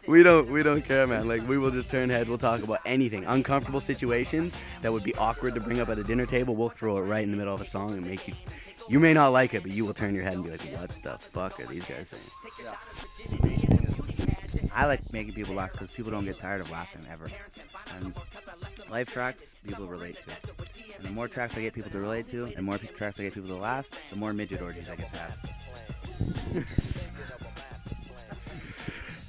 We don't care, man. Like, we will just turn heads. We'll talk about anything. Uncomfortable situations that would be awkward to bring up at a dinner table, we'll throw it right in the middle of a song and make you. You may not like it, but you will turn your head and be like, "What the fuck are these guys saying?" I like making people laugh because people don't get tired of laughing ever. And life tracks, people relate to. And the more tracks I get people to relate to, and more tracks I get people to laugh, the more midget orgies I get to have.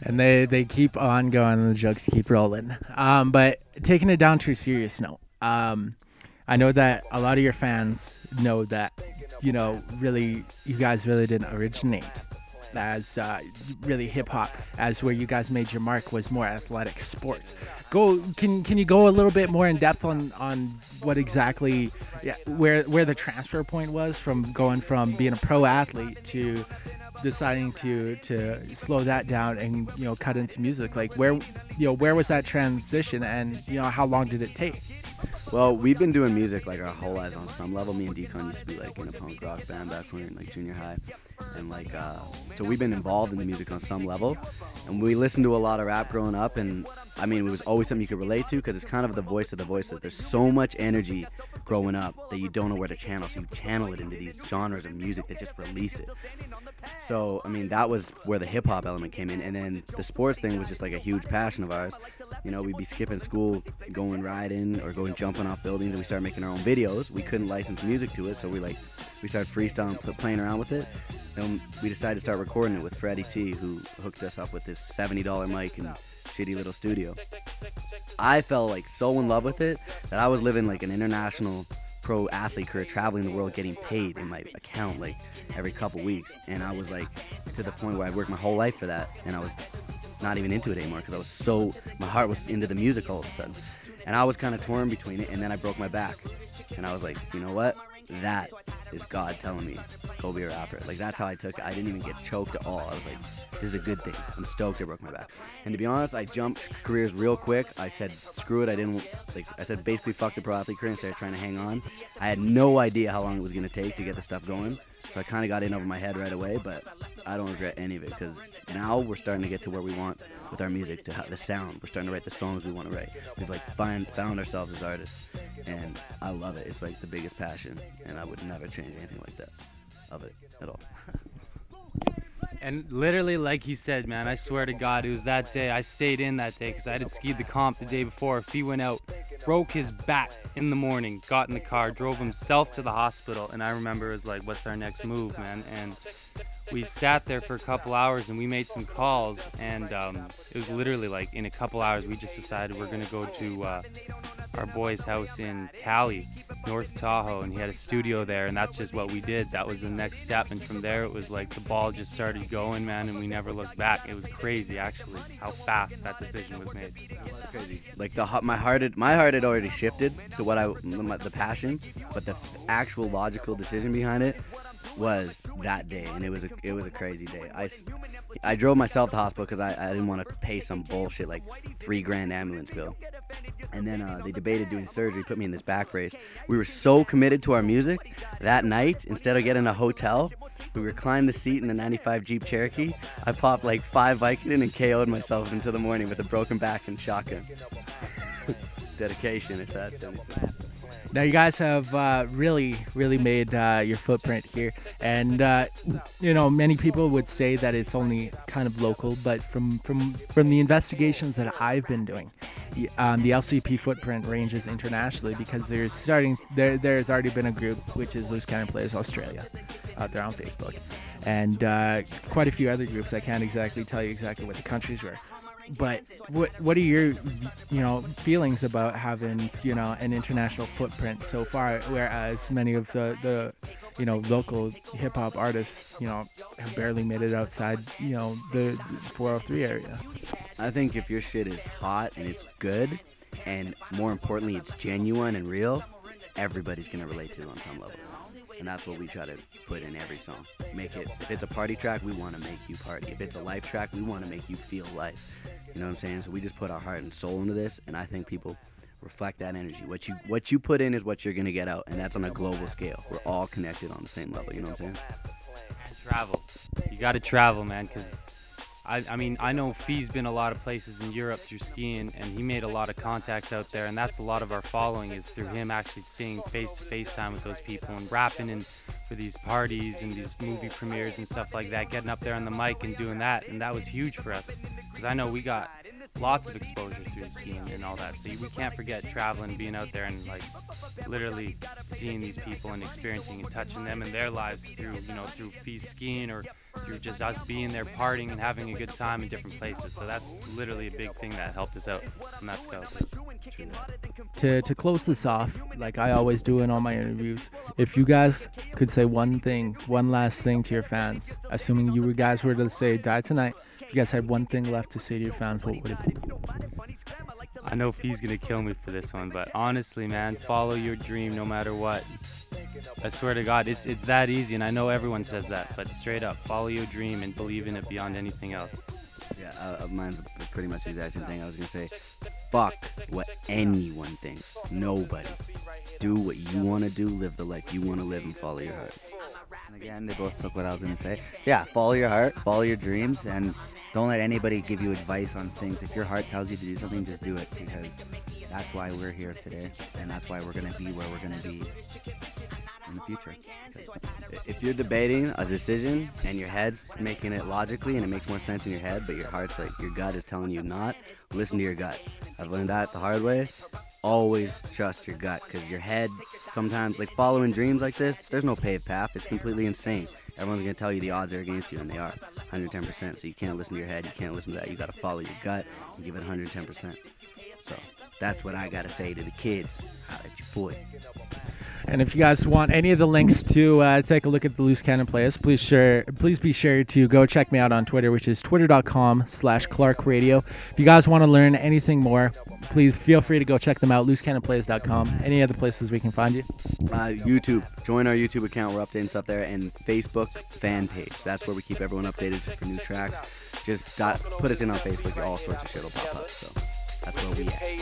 And they keep on going, and the jokes keep rolling. But taking it down to a serious note, I know that a lot of your fans know that, really, you guys really didn't originate as really hip hop, as where you guys made your mark was more athletic sports. Can you go a little bit more in depth on what exactly, where the transfer point was from going from being a pro athlete to deciding to slow that down and cut into music? Like, where was that transition, and how long did it take? Well, we've been doing music like our whole lives on some level. Me and Decon used to be like in a punk rock band back when we were in like junior high, and like so we've been involved in the music on some level, and we listened to a lot of rap growing up, and I mean it was always something you could relate to because it's kind of the voice of the voiceless. There's so much energy growing up that you don't know where to channel, so you channel it into these genres of music that just release it. So I mean that was where the hip hop element came in, and then the sports thing was just like a huge passion of ours. We'd be skipping school, going riding or going jumping off buildings, and we started making our own videos. We couldn't license music to it, so we started freestyling, playing around with it. And we decided to start recording it with Freddie T, who hooked us up with this $70 mic and shitty little studio. I fell like so in love with it that I was living like an international pro athlete career, traveling the world, getting paid in my account like every couple weeks. And I was like to the point where I worked my whole life for that, and I was not even into it anymore because my heart was into the music all of a sudden. And I was kind of torn between it, and then I broke my back. And I was like, you know what? That is God telling me, go be a rapper. Like, that's how I took it. I didn't even get choked at all. I was like, this is a good thing. I'm stoked I broke my back. And to be honest, I jumped careers real quick. I said, screw it. I said basically fuck the pro athlete career and started trying to hang on. I had no idea how long it was going to take to get the stuff going. So I kind of got in over my head right away, but I don't regret any of it because now we're starting to get to where we want with our music, to have the sound. We're starting to write the songs we want to write. We've like found ourselves as artists, and I love it. It's like the biggest passion, and I would never change anything like that of it at all. And literally, like he said, man, I swear to God, it was that day. I stayed in that day because I had skied the comp the day before. He went out, broke his back in the morning, got in the car, drove himself to the hospital. And I remember it was like, what's our next move, man? And we sat there for a couple hours and we made some calls. And it was literally like in a couple hours, we just decided we're going to go to our boy's house in Cali, North Tahoe, and he had a studio there, and that's just what we did. That was the next step, and from there it was like the ball just started going, man, and we never looked back. It was crazy, actually, how fast that decision was made. Crazy. Like my heart had already shifted to the passion, but the actual logical decision behind it was that day, and it was a crazy day. I drove myself to the hospital because I didn't want to pay some bullshit like $3,000 ambulance bill. And then they debated doing surgery, put me in this back brace. We were so committed to our music that night, instead of getting a hotel, we reclined the seat in the 95 Jeep Cherokee. I popped like 5 Vicodin and KO'd myself until the morning with a broken back and shotgun. Dedication, if that's anything. Now you guys have really made your footprint here, and many people would say that it's only kind of local, but from the investigations that I've been doing, the LCP footprint ranges internationally because there's already been a group which is Loose Canon Playaz Australia out there on Facebook, and quite a few other groups. I can't exactly tell you exactly what the countries were. But what are your feelings about having an international footprint so far, whereas many of the local hip hop artists have barely made it outside the 403 area? I think if your shit is hot and it's good, and more importantly it's genuine and real, everybody's gonna relate to it on some level. And that's what we try to put in every song. Make it, if it's a party track, we want to make you party. If it's a life track, we want to make you feel life. You know what I'm saying? So we just put our heart and soul into this, and I think people reflect that energy. What you put in is what you're going to get out, and that's on a global scale. We're all connected on the same level, you know what I'm saying? And travel. You got to travel, man, because I mean, I know Fee's been a lot of places in Europe through skiing, and he made a lot of contacts out there, and that's a lot of our following is through him actually seeing face-to-face time with those people and rapping in for these parties and these movie premieres and stuff like that, getting up there on the mic and doing that, and that was huge for us because I know we got lots of exposure through skiing and all that, so we can't forget traveling, being out there and like literally seeing these people and experiencing and touching them in their lives through, you know, through Fee's skiing or through just us being there partying and having a good time in different places. So that's literally a big thing that helped us out, and that's good. To close this off, like I always do in all my interviews, if you guys could say one last thing to your fans, assuming you guys were to say Die Tonight, if you guys had one thing left to say to your fans, what would it be? I know Fee's gonna kill me for this one, but honestly, man, follow your dream no matter what. I swear to God, it's that easy, and I know everyone says that, but straight up, follow your dream and believe in it beyond anything else. Yeah, mine's pretty much the exact same thing. I was gonna say, fuck what anyone thinks. Nobody. Do what you want to do, live the life you want to live, and follow your heart. And again, they both took what I was going to say. Yeah, follow your heart, follow your dreams, and don't let anybody give you advice on things. If your heart tells you to do something, just do it, because that's why we're here today, and that's why we're going to be where we're going to be in the future. If you're debating a decision and your head's making it logically and it makes more sense in your head, but your heart's like, your gut is telling you not, listen to your gut. I've learned that the hard way. Always trust your gut, because your head sometimes, like following dreams like this, there's no paved path. It's completely insane. Everyone's going to tell you the odds are against you, and they are 110%. So you can't listen to your head. You can't listen to that. You got to follow your gut and give it 110%. So that's what I got to say to the kids. Holla at your boy. And if you guys want any of the links to take a look at the Loose Canon Playaz, please be sure to go check me out on Twitter, which is twitter.com/ClarkeRadio. If you guys want to learn anything more, please feel free to go check them out, loosecannonplayaz.com. Any other places we can find you? YouTube. Join our YouTube account. We're updating stuff there. And Facebook fan page. That's where we keep everyone updated for new tracks. Just put us in on Facebook. All sorts of shit will pop up. So that's where we at. I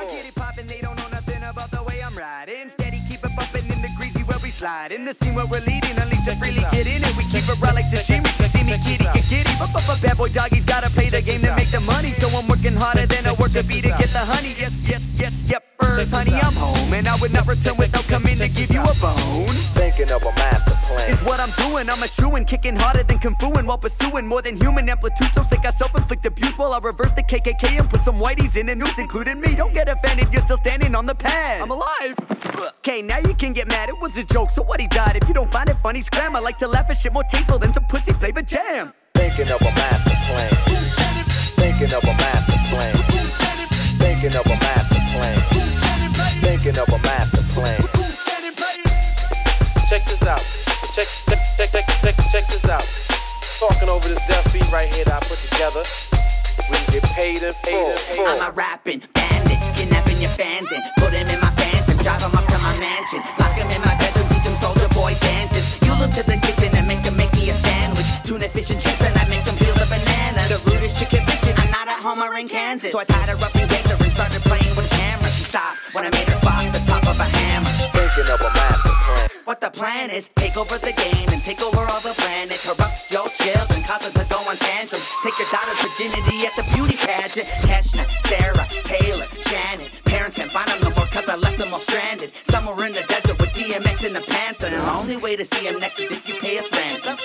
get it poppin', they don't know nothing about the way I'm riding. Steady, keep it bumpin' in the greasy where we slide. In the scene where we're leading, unleash to freely get in it. We keep it raw like sashimi. You see me kitty, get giddy. Bad boy doggies gotta play the game to make the money. So I'm working harder than a worker bee to get the honey. Yes, yep, honey, I'm home. And I would not return without coming to give you a bone. Thinking of a master plan. It's what I'm doing, I'm a shooin', kicking harder than Kung Fuing while pursuing more than human amplitude. So sick I self-inflict abuse while I reverse the KKK and put some whiteys in a noose, including me. Don't get offended, you're still standing on the pad. I'm alive. Okay, now you can get mad, it was a joke, so what, he died? If you don't find it funny, scram. I like to laugh at shit more tasteful than some pussy flavored jam. Thinking of a master plan. Thinking of a master plan. Thinking of a master plan. Thinking of a master plan. Check this out. Check this out. Talking over this deaf beat right here that I put together. We can get paid in full. I'm a rapping bandit, kidnapping your fans and put him in my phantom, drive him up to my mansion, lock him in my bedroom, teach him soldier boy dances. You look to the kitchen and make me a sandwich, tuna fish and chips, and I make them peel the banana. The rudest chicken bitchin', I'm not at home or in Kansas. So I tied her up and gagged her and started playing with a camera. She stopped when I made her fall the top of a hammer. Thinking of a master plan. What the plan is, take over the game and take over all the planet. Corrupt your children, cause them to go on tantrums. Take your daughter's virginity at the beauty pageant. Keshna, Sarah, Taylor, Shannon. Parents can't find them no more cause I left them all stranded. Somewhere in the desert with DMX and the Panther. The only way to see him next is if you pay us ransom.